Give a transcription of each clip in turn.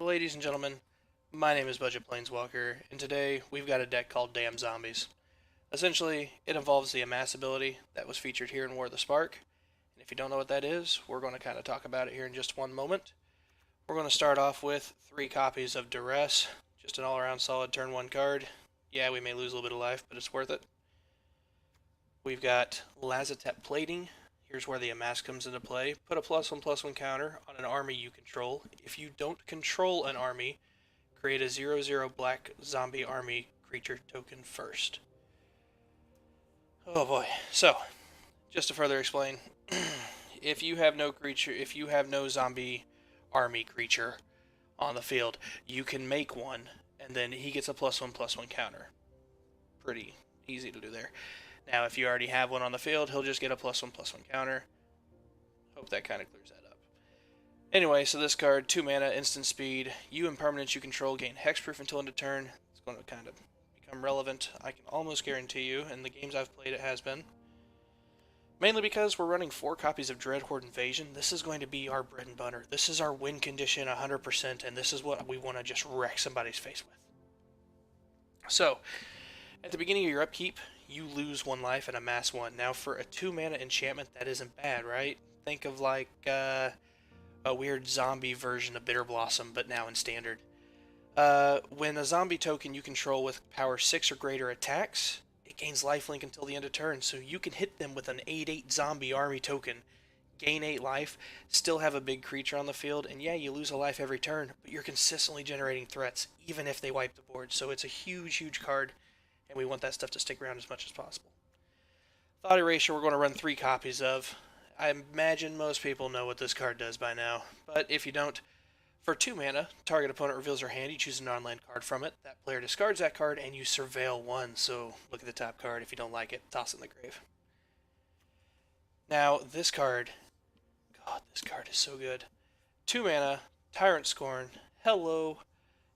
Ladies and gentlemen, my name is Budget Plainswalker, and today we've got a deck called Damn Zombies. Essentially, it involves the Amass ability that was featured here in War of the Spark, and if you don't know what that is, we're going to kind of talk about it here in just one moment. We're going to start off with 3 copies of Duress, just an all-around solid turn 1 card. Yeah, we may lose a little bit of life, but it's worth it. We've got Lazatep Plating. Here's where the Amass comes into play. Put a +1/+1 counter on an army you control. If you don't control an army, create a 0/0 black zombie army creature token first. Oh boy. So, just to further explain, if you have no zombie army creature on the field, you can make one, and then he gets a +1/+1 counter. Pretty easy to do there. Now, if you already have one on the field, he'll just get a +1/+1 counter. Hope that kind of clears that up. Anyway, so this card, 2 mana, instant speed. You and permanents you control gain hexproof until end of turn. It's going to kind of become relevant, I can almost guarantee you. In the games I've played, it has been. Mainly because we're running 4 copies of Dreadhorde Invasion. This is going to be our bread and butter. This is our win condition 100%, and this is what we want to just wreck somebody's face with. So, at the beginning of your upkeep, you lose 1 life and amass 1. Now, for a 2 mana enchantment, that isn't bad, right? Think of like a weird zombie version of Bitter Blossom, but now in standard. When a zombie token you control with power 6 or greater attacks, it gains lifelink until the end of turn, so you can hit them with an 8/8 zombie army token, gain 8 life, still have a big creature on the field, and yeah, you lose a life every turn, but you're consistently generating threats, even if they wipe the board, so it's a huge, huge card, and we want that stuff to stick around as much as possible. Thought Erasure we're going to run 3 copies of. I imagine most people know what this card does by now, but if you don't, for 2 mana, target opponent reveals their hand, you choose a non-land card from it, that player discards that card, and you surveil 1, so look at the top card. If you don't like it, toss it in the grave. Now, this card, God, this card is so good. 2 mana, Tyrant Scorn, hello,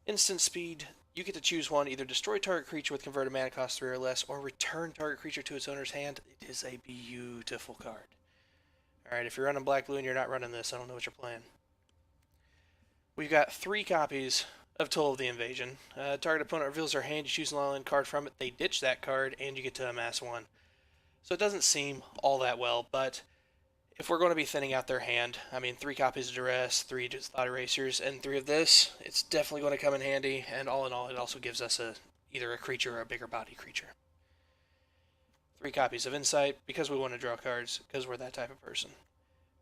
instant speed. You get to choose one, either destroy target creature with converted mana cost 3 or less, or return target creature to its owner's hand. It is a beautiful card. Alright, if you're running Black Blue and you're not running this, I don't know what you're playing. We've got 3 copies of Toll of the Invasion. Target opponent reveals their hand, you choose an all-in card from it, they ditch that card, and you get to amass 1. So it doesn't seem all that well, but if we're going to be thinning out their hand, I mean, 3 copies of Duress, 3 Thought Erasers, and 3 of this, it's definitely going to come in handy, and all in all, it also gives us either a creature or a bigger body creature. 3 copies of Insight, because we want to draw cards, because we're that type of person.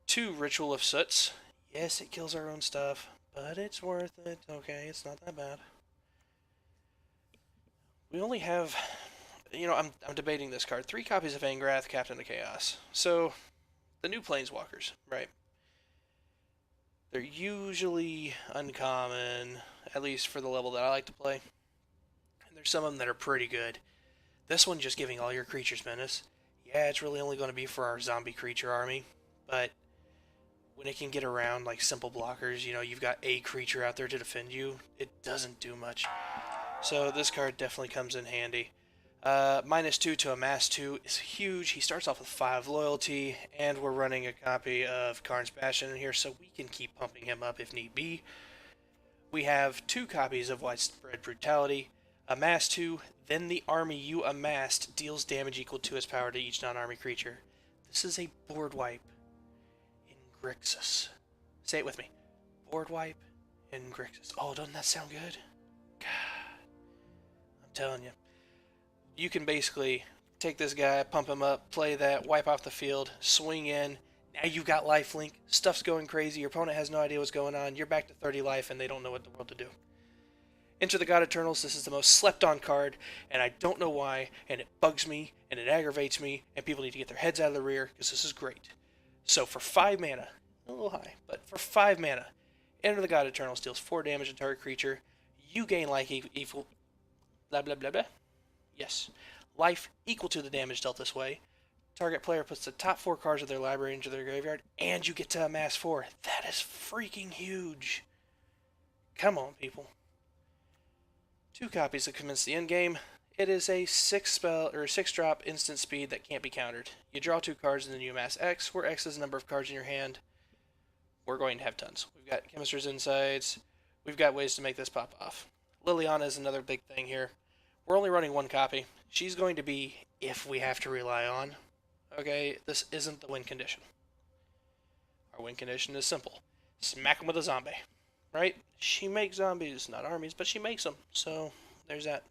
2 Ritual of Soots. Yes, it kills our own stuff, but it's worth it. Okay, it's not that bad. We only have, I'm debating this card. 3 copies of Angrath, Captain of Chaos. So, the new Plainswalkers, right? They're usually uncommon, at least for the level that I like to play. And there's some of them that are pretty good. This one just giving all your creatures menace. Yeah, it's really only going to be for our zombie creature army, but when it can get around like simple blockers, you've got a creature out there to defend you, it doesn't do much. So this card definitely comes in handy. -2 to amass 2 is huge. He starts off with 5 loyalty, and we're running a copy of Karn's Bastion in here, so we can keep pumping him up if need be. We have 2 copies of Widespread Brutality. Amass 2, then the army you amassed deals damage equal to its power to each non-army creature. This is a board wipe in Grixis. Say it with me. Board wipe in Grixis. Oh, doesn't that sound good? God. I'm telling you. You can basically take this guy, pump him up, play that, wipe off the field, swing in. Now you've got lifelink. Stuff's going crazy. Your opponent has no idea what's going on. You're back to 30 life, and they don't know what the world to do. Enter the God Eternals. This is the most slept-on card, and I don't know why, and it bugs me, and it aggravates me, and people need to get their heads out of the rear, because this is great. So for 5 mana, a little high, but for 5 mana, enter the God Eternals, deals 4 damage to target creature. You gain life equal... blah, blah, blah, blah. Yes. Life equal to the damage dealt this way. Target player puts the top 4 cards of their library into their graveyard, and you get to amass 4. That is freaking huge. Come on, people. 2 copies that commence the endgame. It is a 6-drop instant speed that can't be countered. You draw 2 cards and then you amass X, where X is the number of cards in your hand. We're going to have tons. We've got Chemist's Insights. we've got ways to make this pop off. Liliana is another big thing here. We're only running one copy. She's going to be if we have to rely on. Okay, this isn't the win condition. Our win condition is simple. Smack them with a zombie. Right? She makes zombies, not armies, but she makes them. So, there's that.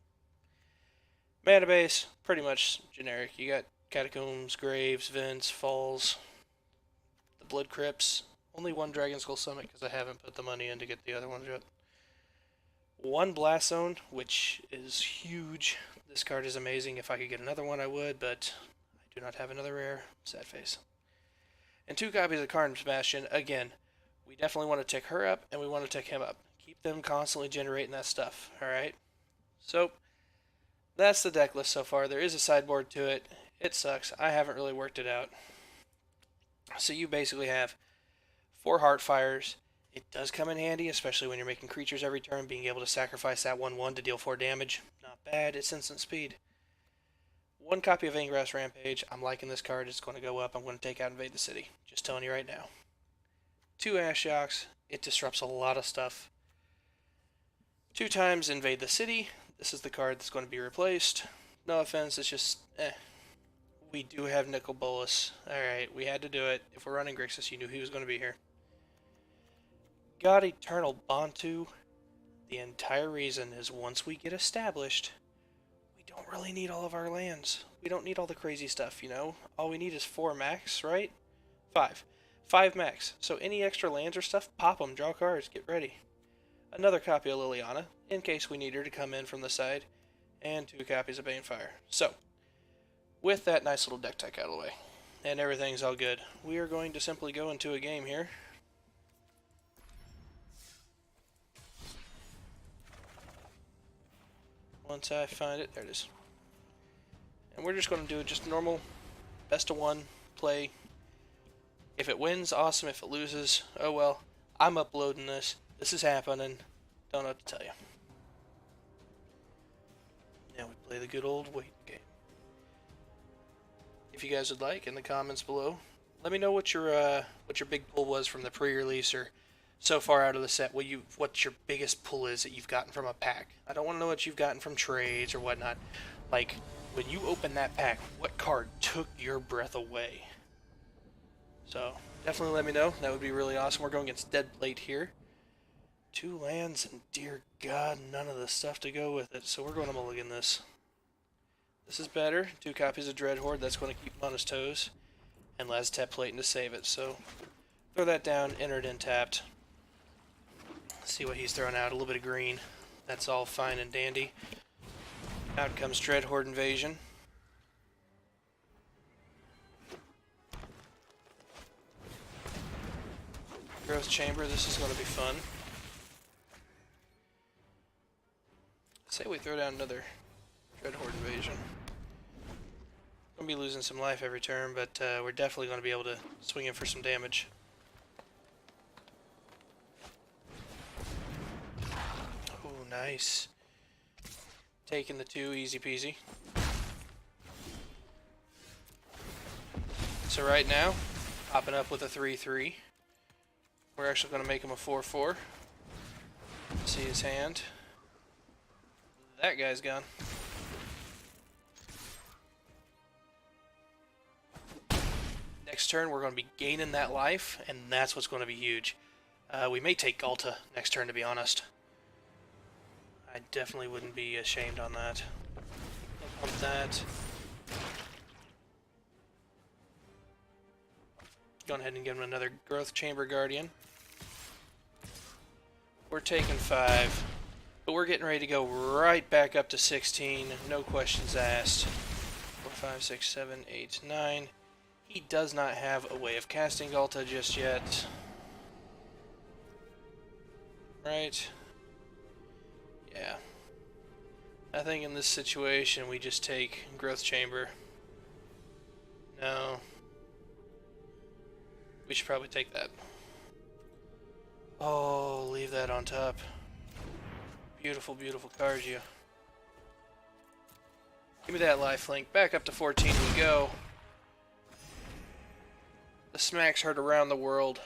Mana base, pretty much generic. You got Catacombs, Graves, Vents, Falls, the Blood Crypts. Only one Dragon Skull Summit because I haven't put the money in to get the other ones yet. One Blast Zone, which is huge. This card is amazing. If I could get another one, I would, but I do not have another rare. Sad face. And 2 copies of Karn's Bastion. Again, we definitely want to tick her up, and we want to tick him up. Keep them constantly generating that stuff, alright? So, that's the deck list so far. There is a sideboard to it. It sucks. I haven't really worked it out. So you basically have 4 Heartfires. It does come in handy, especially when you're making creatures every turn, being able to sacrifice that 1/1 to deal 4 damage. Not bad. It's instant speed. 1 copy of Ingrass Rampage. I'm liking this card. It's going to go up. I'm going to take out Invade the City. Just telling you right now. 2 Ashioks. It disrupts a lot of stuff. 2 times Invade the City. This is the card that's going to be replaced. No offense, it's just, We do have Nicol Bolas. Alright, we had to do it. If we're running Grixis, you knew he was going to be here. Got Eternal Bantu. The entire reason is once we get established, we don't really need all of our lands. We don't need all the crazy stuff, you know? All we need is 4 max, right? 5. 5 max. So any extra lands or stuff, pop them, draw cards, get ready. Another copy of Liliana, in case we need her to come in from the side, and 2 copies of Banefire. So, with that nice little deck tech out of the way, and everything's all good, we are going to simply go into a game here. Once I find it, there it is. And we're just going to do just normal, best of 1 play. If it wins, awesome. If it loses, oh well. I'm uploading this. This is happening. Don't know what to tell you. Now we play the good old wait game. If you guys would like, in the comments below, let me know what your big pull was from the pre-release or so far out of the set. What your biggest pull is that you've gotten from a pack. I don't want to know what you've gotten from trades or whatnot. Like when you open that pack, what card took your breath away? So definitely let me know. That would be really awesome. We're going against Deadplate here. 2 lands, and dear God, none of the stuff to go with it. So we're going to mulligan this. This is better. 2 copies of Dreadhorde. That's going to keep him on his toes. And Laztep Plating to save it. So throw that down, enter it in tapped. See what he's throwing out. A little bit of green. That's all fine and dandy. Out comes Dreadhorde Invasion. Growth Chamber. This is going to be fun. Say we throw down another Dreadhorde Invasion. Gonna be losing some life every turn, but we're definitely going to be able to swing in for some damage. Oh, nice. Taking the 2, easy peasy. So right now, popping up with a 3/3. We're actually going to make him a 4/4. See his hand. That guy's gone. Next turn, we're going to be gaining that life, and that's what's going to be huge. We may take Galta next turn, to be honest. I definitely wouldn't be ashamed on that. Pump that. Go ahead and give him another Growth Chamber Guardian. We're taking 5. But we're getting ready to go right back up to 16. No questions asked. 4, 5, 6, 7, 8, 9. He does not have a way of casting Galta just yet. Right? Yeah. I think in this situation we just take Growth Chamber. No. We should probably take that. Oh, leave that on top. Beautiful, beautiful card, you. Give me that lifelink. Back up to 14 we go. The smack's heard around the world.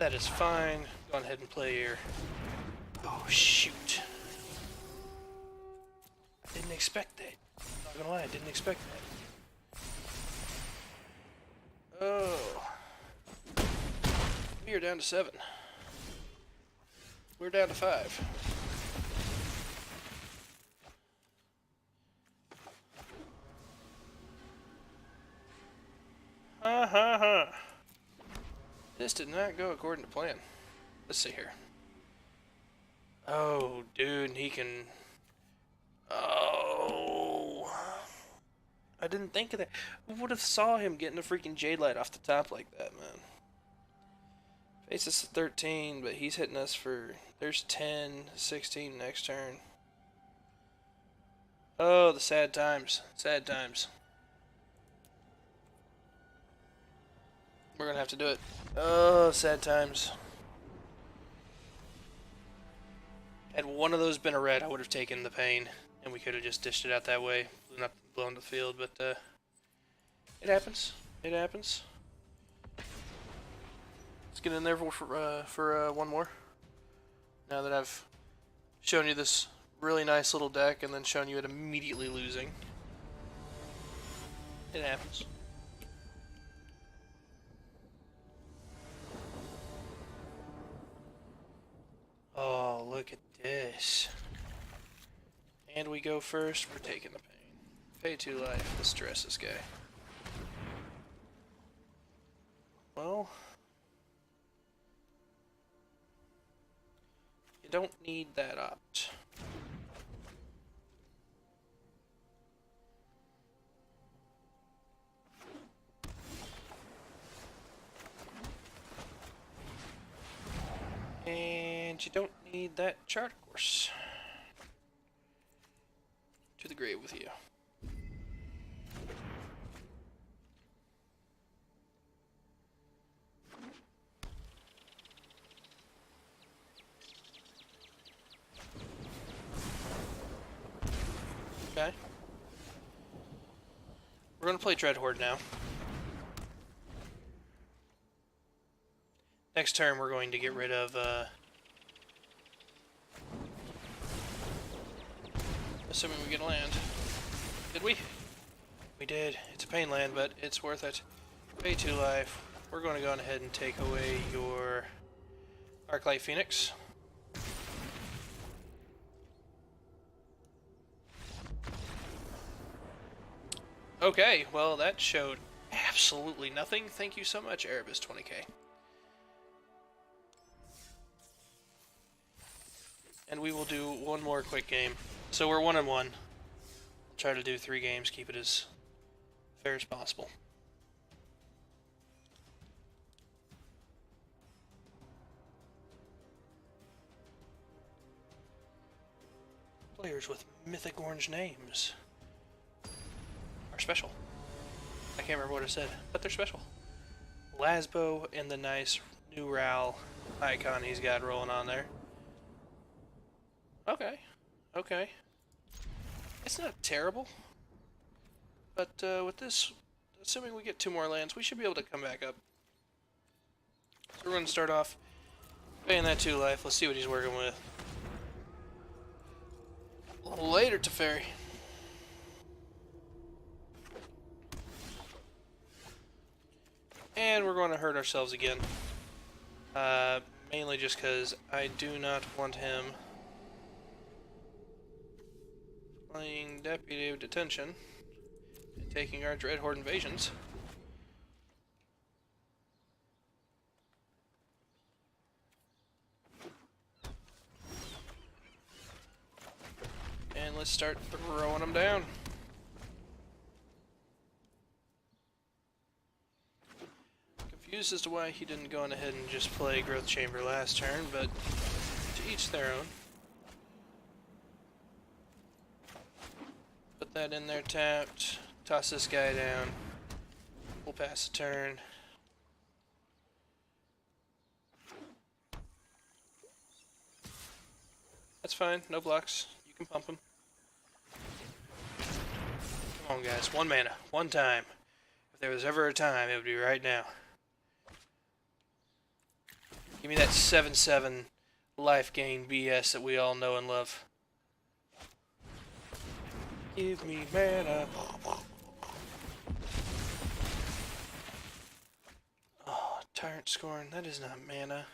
That is fine. Go ahead and play your... Oh, shoot. I didn't expect that. I'm not gonna lie, I didn't expect that. Oh. We are down to 7. We're down to 5. Ha ha ha. This did not go according to plan. Let's see here. Oh, dude, he can... Oh... I didn't think of that. Who would have saw him getting a freaking Jade Light off the top like that, man? Face is 13, but he's hitting us for... There's 10, 16 next turn. Oh, the sad times. Sad times. We're gonna have to do it. Oh, sad times. Had one of those been a red, I would have taken the pain, and we could have just dished it out that way, blown the field. But it happens. It happens. Let's get in there for one more. Now that I've shown you this really nice little deck, and then shown you it immediately losing. It happens. Oh, look at this. And we go first. We're taking the pain. Pay 2 life. Let's stress this guy. Well, you don't need that opt. And you don't need that chart course. To the grave with you. Okay. We're gonna play Dread Horde now. Next turn we're going to get rid of assuming we get a land. Did we? We did. It's a pain land, but it's worth it. Pay 2 life. We're going to go ahead and take away your Arclight Phoenix. Okay, well that showed absolutely nothing. Thank you so much, Erebus 20k. And we will do one more quick game. So we're 1-1. We'll try to do 3 games, keep it as fair as possible. Players with mythic orange names are special. I can't remember what I said, but they're special. Lasbo and the nice new Ral icon he's got rolling on there. Okay, okay. It's not terrible, but with this, assuming we get 2 more lands, we should be able to come back up. So we're going to start off paying that 2 life. Let's see what he's working with. A little later, Teferi. And we're going to hurt ourselves again. Mainly just because I do not want him playing Deputy of Detention and taking our Dread Horde invasions. And let's start throwing them down. Confused as to why he didn't go on ahead and just play Growth Chamber last turn, but to each their own. Put that in there tapped, toss this guy down, we'll pass a turn. That's fine, no blocks, you can pump him. Come on guys, 1 mana, 1 time. If there was ever a time, it would be right now. Give me that 7/7 life gain BS that we all know and love. Give me mana. Oh, Tyrant Scorn. That is not mana.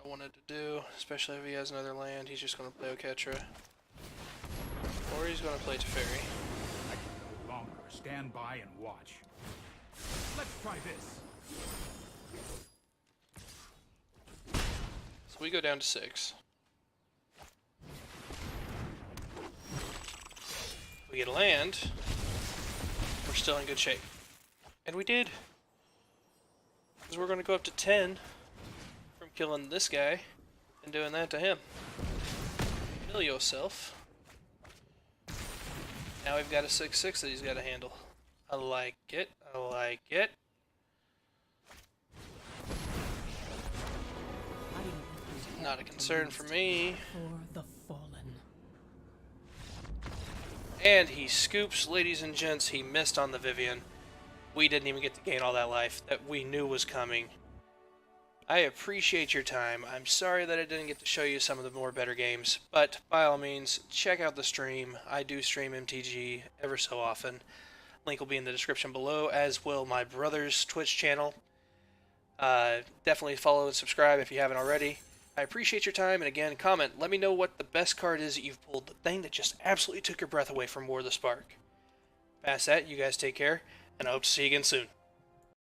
Wanted to do, especially if he has another land. He's just going to play Oketra. Or he's going to play Teferi. I can no longer stand by and watch. Let's try this. So we go down to 6. We get a land. We're still in good shape. And we did. Because we're going to go up to 10. Killing this guy and doing that to him. Kill yourself. Now we've got a 6/6 that he's got to handle. I like it. I like it. Not a concern for me. And he scoops, ladies and gents. He missed on the Vivian. We didn't even get to gain all that life that we knew was coming. I appreciate your time. I'm sorry that I didn't get to show you some of the more better games, but by all means, check out the stream. I do stream MTG ever so often. Link will be in the description below, as will my brother's Twitch channel. Definitely follow and subscribe if you haven't already. I appreciate your time, and again, comment. Let me know what the best card is that you've pulled, the thing that just absolutely took your breath away from War of the Spark. Past that, you guys take care, and I hope to see you again soon.